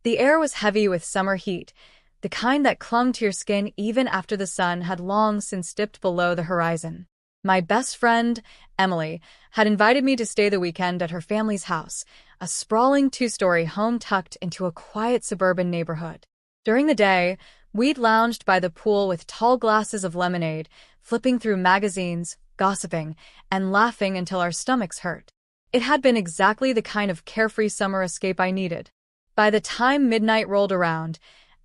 The air was heavy with summer heat, the kind that clung to your skin even after the sun had long since dipped below the horizon. My best friend, Emily, had invited me to stay the weekend at her family's house, a sprawling two-story home tucked into a quiet suburban neighborhood. During the day, we'd lounged by the pool with tall glasses of lemonade, flipping through magazines, gossiping, and laughing until our stomachs hurt. It had been exactly the kind of carefree summer escape I needed. By the time midnight rolled around,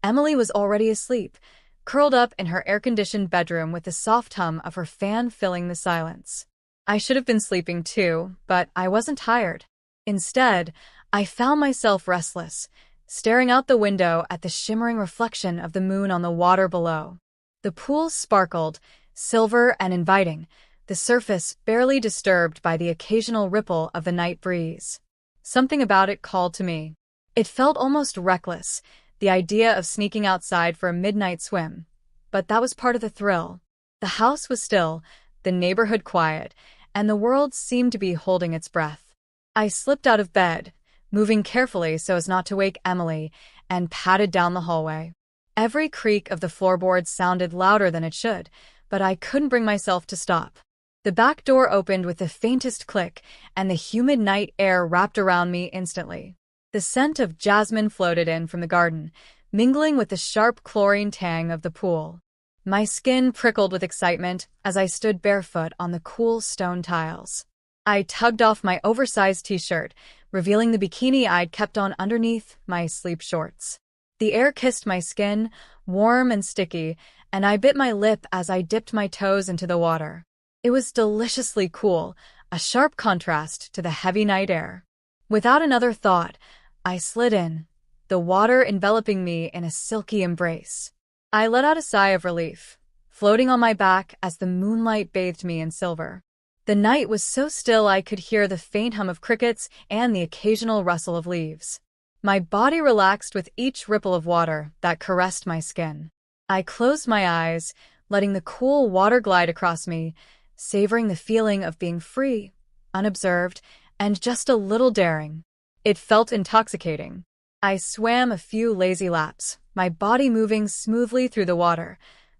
Emily was already asleep, curled up in her air-conditioned bedroom with the soft hum of her fan filling the silence. I should have been sleeping too, but I wasn't tired. Instead, I found myself restless, staring out the window at the shimmering reflection of the moon on the water below. The pool sparkled, silver and inviting, the surface barely disturbed by the occasional ripple of the night breeze. Something about it called to me. It felt almost reckless, the idea of sneaking outside for a midnight swim. But that was part of the thrill. The house was still, the neighborhood quiet, and the world seemed to be holding its breath. I slipped out of bed, moving carefully so as not to wake Emily, and padded down the hallway. Every creak of the floorboards sounded louder than it should, but I couldn't bring myself to stop. The back door opened with the faintest click, and the humid night air wrapped around me instantly. The scent of jasmine floated in from the garden, mingling with the sharp chlorine tang of the pool. My skin prickled with excitement as I stood barefoot on the cool stone tiles. I tugged off my oversized t-shirt, revealing the bikini I'd kept on underneath my sleep shorts. The air kissed my skin, warm and sticky, and I bit my lip as I dipped my toes into the water. It was deliciously cool, a sharp contrast to the heavy night air. Without another thought, I slid in, the water enveloping me in a silky embrace. I let out a sigh of relief, floating on my back as the moonlight bathed me in silver. The night was so still I could hear the faint hum of crickets and the occasional rustle of leaves. My body relaxed with each ripple of water that caressed my skin. I closed my eyes, letting the cool water glide across me, savoring the feeling of being free, unobserved, and just a little daring. It felt intoxicating. I swam a few lazy laps, my body moving smoothly through the water,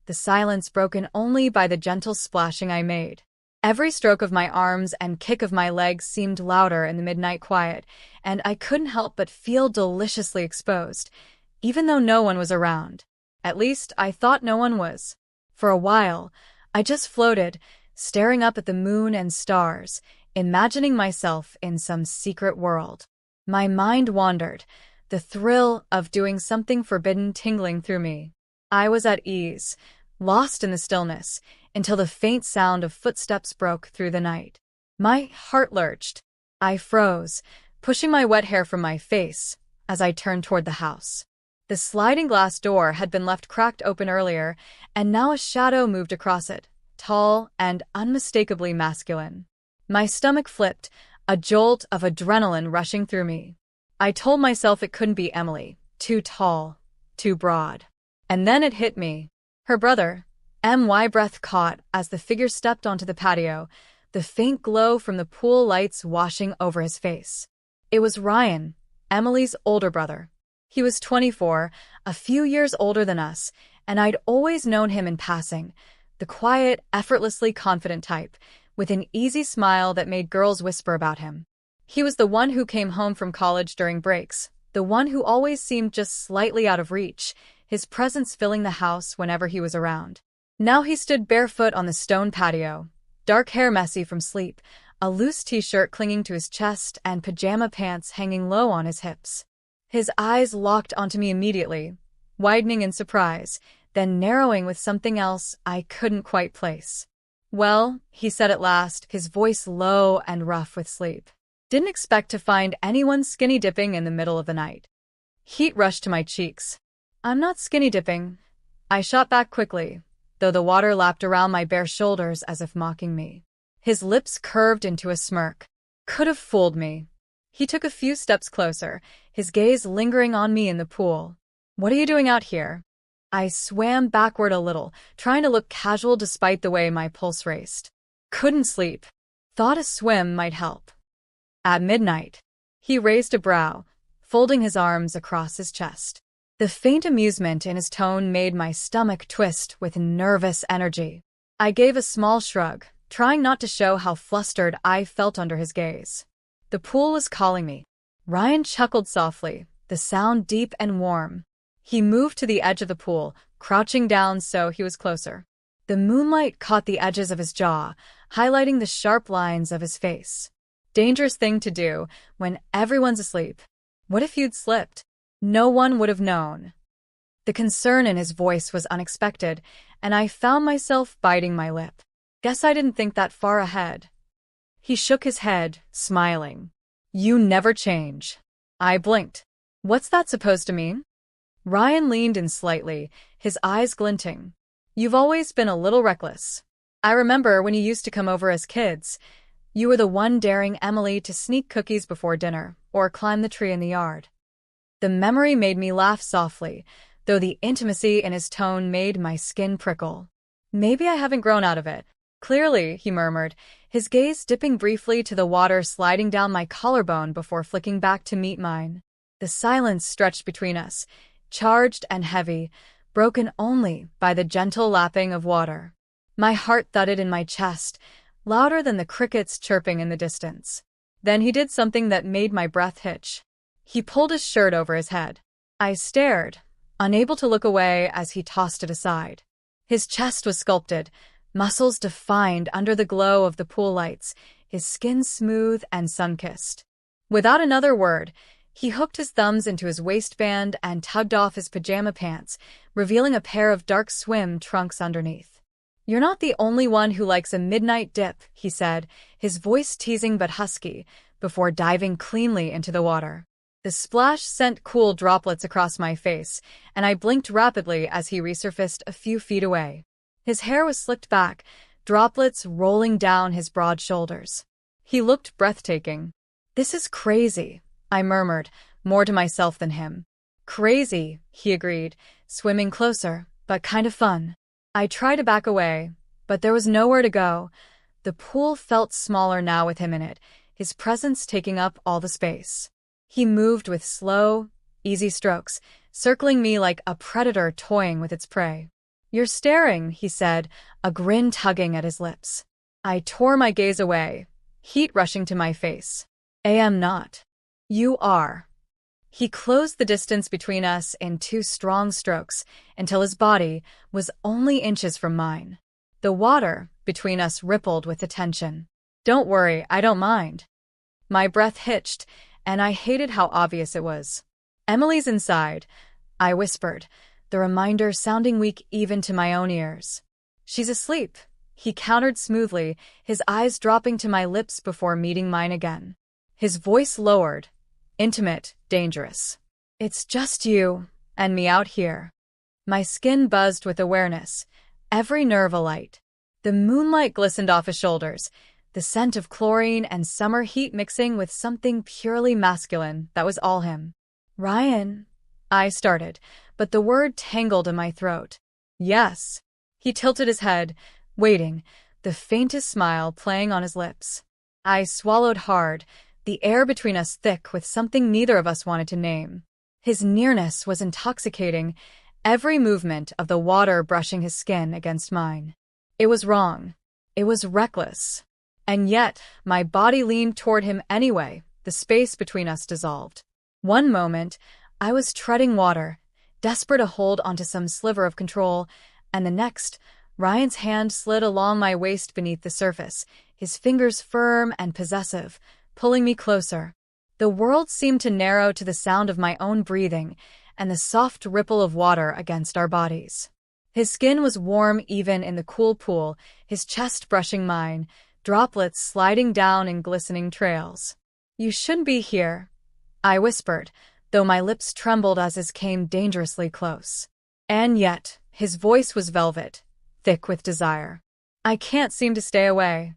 the silence broken only by the gentle splashing I made. Every stroke of my arms and kick of my legs seemed louder in the midnight quiet, and I couldn't help but feel deliciously exposed, even though no one was around. At least, I thought no one was. For a while, I just floated, staring up at the moon and stars, imagining myself in some secret world. My mind wandered, the thrill of doing something forbidden tingling through me. I was at ease, lost in the stillness, until the faint sound of footsteps broke through the night. My heart lurched. I froze, pushing my wet hair from my face as I turned toward the house. The sliding glass door had been left cracked open earlier, and now a shadow moved across it, tall and unmistakably masculine. My stomach flipped, a jolt of adrenaline rushing through me. I told myself it couldn't be Emily, too tall, too broad. And then it hit me. Her brother. My breath caught as the figure stepped onto the patio, the faint glow from the pool lights washing over his face. It was Ryan, Emily's older brother. He was 24, a few years older than us, and I'd always known him in passing, the quiet, effortlessly confident type, with an easy smile that made girls whisper about him. He was the one who came home from college during breaks, the one who always seemed just slightly out of reach, his presence filling the house whenever he was around. Now he stood barefoot on the stone patio, dark hair messy from sleep, a loose t-shirt clinging to his chest and pajama pants hanging low on his hips. His eyes locked onto me immediately, widening in surprise, then narrowing with something else I couldn't quite place. "Well," he said at last, his voice low and rough with sleep. "Didn't expect to find anyone skinny dipping in the middle of the night." Heat rushed to my cheeks. "I'm not skinny dipping," I shot back quickly, though the water lapped around my bare shoulders as if mocking me. His lips curved into a smirk. Could have fooled me. He took a few steps closer, his gaze lingering on me in the pool. "What are you doing out here?" I swam backward a little, trying to look casual despite the way my pulse raced. "Couldn't sleep. Thought a swim might help." "At midnight." He raised a brow, folding his arms across his chest. The faint amusement in his tone made my stomach twist with nervous energy. I gave a small shrug, trying not to show how flustered I felt under his gaze. The pool was calling me. Ryan chuckled softly, the sound deep and warm. He moved to the edge of the pool, crouching down so he was closer. The moonlight caught the edges of his jaw, highlighting the sharp lines of his face. Dangerous thing to do when everyone's asleep. What if you'd slipped? No one would have known. The concern in his voice was unexpected, and I found myself biting my lip. Guess I didn't think that far ahead. He shook his head, smiling. You never change. I blinked. What's that supposed to mean? Ryan leaned in slightly, his eyes glinting. You've always been a little reckless. I remember when you used to come over as kids. You were the one daring Emily to sneak cookies before dinner, or climb the tree in the yard. The memory made me laugh softly, though the intimacy in his tone made my skin prickle. Maybe I haven't grown out of it. Clearly, he murmured, his gaze dipping briefly to the water sliding down my collarbone before flicking back to meet mine. The silence stretched between us, charged and heavy, broken only by the gentle lapping of water. My heart thudded in my chest, louder than the crickets chirping in the distance. Then he did something that made my breath hitch. He pulled his shirt over his head. I stared, unable to look away as he tossed it aside. His chest was sculpted, muscles defined under the glow of the pool lights, his skin smooth and sun-kissed. Without another word, he hooked his thumbs into his waistband and tugged off his pajama pants, revealing a pair of dark swim trunks underneath. You're not the only one who likes a midnight dip, he said, his voice teasing but husky, before diving cleanly into the water. The splash sent cool droplets across my face, and I blinked rapidly as he resurfaced a few feet away. His hair was slicked back, droplets rolling down his broad shoulders. He looked breathtaking. This is crazy, I murmured, more to myself than him. Crazy, he agreed, swimming closer, but kind of fun. I tried to back away, but there was nowhere to go. The pool felt smaller now with him in it, his presence taking up all the space. He moved with slow, easy strokes, circling me like a predator toying with its prey. You're staring, he said, a grin tugging at his lips. I tore my gaze away, heat rushing to my face. I am not. You are. He closed the distance between us in 2 strong strokes until his body was only inches from mine. The water between us rippled with attention. Don't worry, I don't mind. My breath hitched, and I hated how obvious it was. Emily's inside, I whispered, the reminder sounding weak even to my own ears. She's asleep, he countered smoothly, his eyes dropping to my lips before meeting mine again. His voice lowered, intimate, dangerous. It's just you and me out here. My skin buzzed with awareness, every nerve alight. The moonlight glistened off his shoulders, the scent of chlorine and summer heat mixing with something purely masculine that was all him. Ryan, I started, but the word tangled in my throat. Yes. He tilted his head, waiting, the faintest smile playing on his lips. I swallowed hard, the air between us thick with something neither of us wanted to name. His nearness was intoxicating, every movement of the water brushing his skin against mine. It was wrong. It was reckless. And yet, my body leaned toward him anyway, the space between us dissolved. One moment, I was treading water, desperate to hold onto some sliver of control, and the next, Ryan's hand slid along my waist beneath the surface, his fingers firm and possessive, pulling me closer. The world seemed to narrow to the sound of my own breathing and the soft ripple of water against our bodies. His skin was warm even in the cool pool, his chest brushing mine, droplets sliding down in glistening trails. You shouldn't be here, I whispered, though my lips trembled as his came dangerously close. And yet, his voice was velvet, thick with desire. I can't seem to stay away.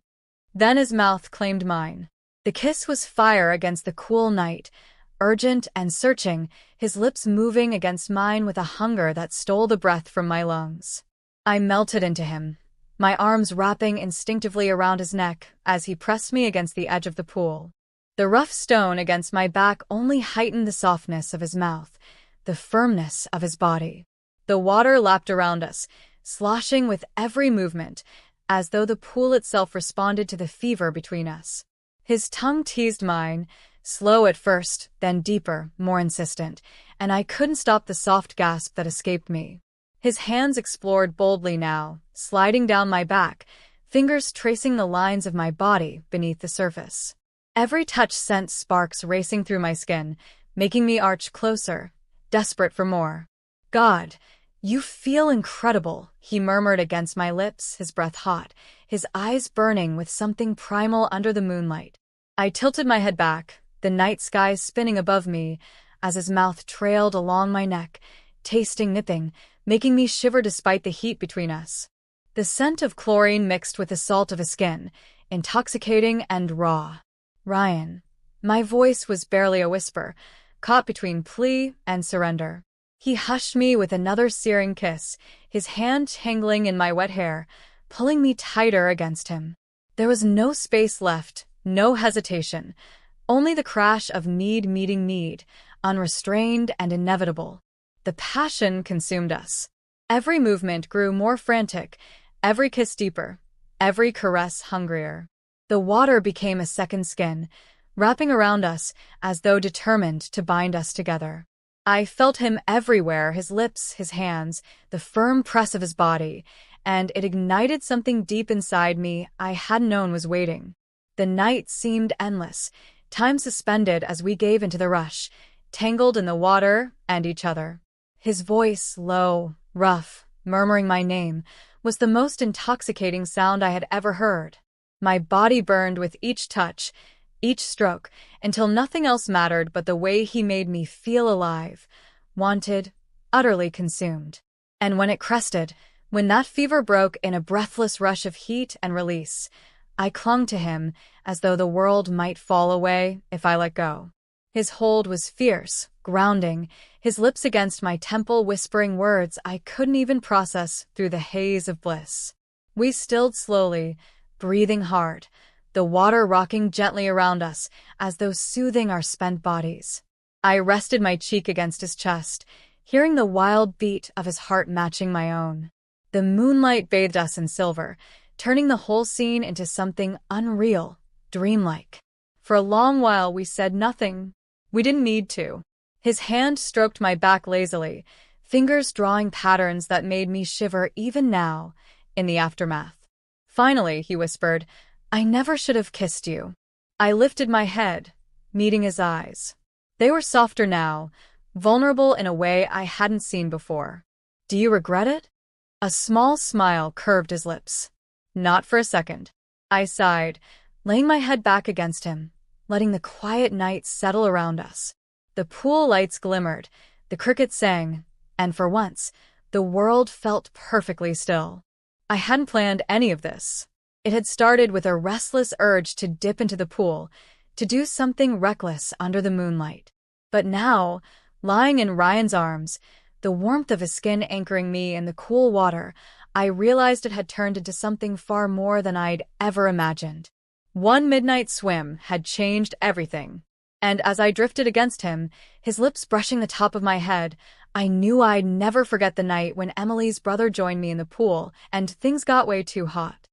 Then his mouth claimed mine. The kiss was fire against the cool night, urgent and searching, his lips moving against mine with a hunger that stole the breath from my lungs. I melted into him, my arms wrapping instinctively around his neck as he pressed me against the edge of the pool. The rough stone against my back only heightened the softness of his mouth, the firmness of his body. The water lapped around us, sloshing with every movement, as though the pool itself responded to the fever between us. His tongue teased mine, slow at first, then deeper, more insistent, and I couldn't stop the soft gasp that escaped me. His hands explored boldly now, sliding down my back, fingers tracing the lines of my body beneath the surface. Every touch sent sparks racing through my skin, making me arch closer, desperate for more. "God, you feel incredible," he murmured against my lips, his breath hot, his eyes burning with something primal under the moonlight. I tilted my head back, the night sky spinning above me, as his mouth trailed along my neck, tasting nipping, making me shiver despite the heat between us. The scent of chlorine mixed with the salt of his skin, intoxicating and raw. "Ryan." My voice was barely a whisper, caught between plea and surrender. He hushed me with another searing kiss, his hand tangling in my wet hair, pulling me tighter against him. There was no space left, no hesitation, only the crash of need meeting need, unrestrained and inevitable. The passion consumed us. Every movement grew more frantic, every kiss deeper, every caress hungrier. The water became a second skin, wrapping around us as though determined to bind us together. I felt him everywhere, his lips, his hands, the firm press of his body, and it ignited something deep inside me I hadn't known was waiting. The night seemed endless, time suspended as we gave into the rush, tangled in the water and each other. His voice, low, rough, murmuring my name, was the most intoxicating sound I had ever heard. My body burned with each touch, each stroke, until nothing else mattered but the way he made me feel alive, wanted, utterly consumed. And when it crested, when that fever broke in a breathless rush of heat and release, I clung to him as though the world might fall away if I let go. His hold was fierce, grounding, his lips against my temple whispering words I couldn't even process through the haze of bliss. We stilled slowly, breathing hard, the water rocking gently around us as though soothing our spent bodies. I rested my cheek against his chest, hearing the wild beat of his heart matching my own. The moonlight bathed us in silver, turning the whole scene into something unreal, dreamlike. For a long while we said nothing. We didn't need to. His hand stroked my back lazily, fingers drawing patterns that made me shiver even now, in the aftermath. Finally, he whispered, "I never should have kissed you." I lifted my head, meeting his eyes. They were softer now, vulnerable in a way I hadn't seen before. "Do you regret it?" A small smile curved his lips. "Not for a second." I sighed, laying my head back against him, letting the quiet night settle around us. The pool lights glimmered, the crickets sang, and for once, the world felt perfectly still. I hadn't planned any of this. It had started with a restless urge to dip into the pool, to do something reckless under the moonlight. But now, lying in Ryan's arms, the warmth of his skin anchoring me in the cool water, I realized it had turned into something far more than I'd ever imagined. One midnight swim had changed everything. And as I drifted against him, his lips brushing the top of my head, I knew I'd never forget the night when Emily's brother joined me in the pool and things got way too hot.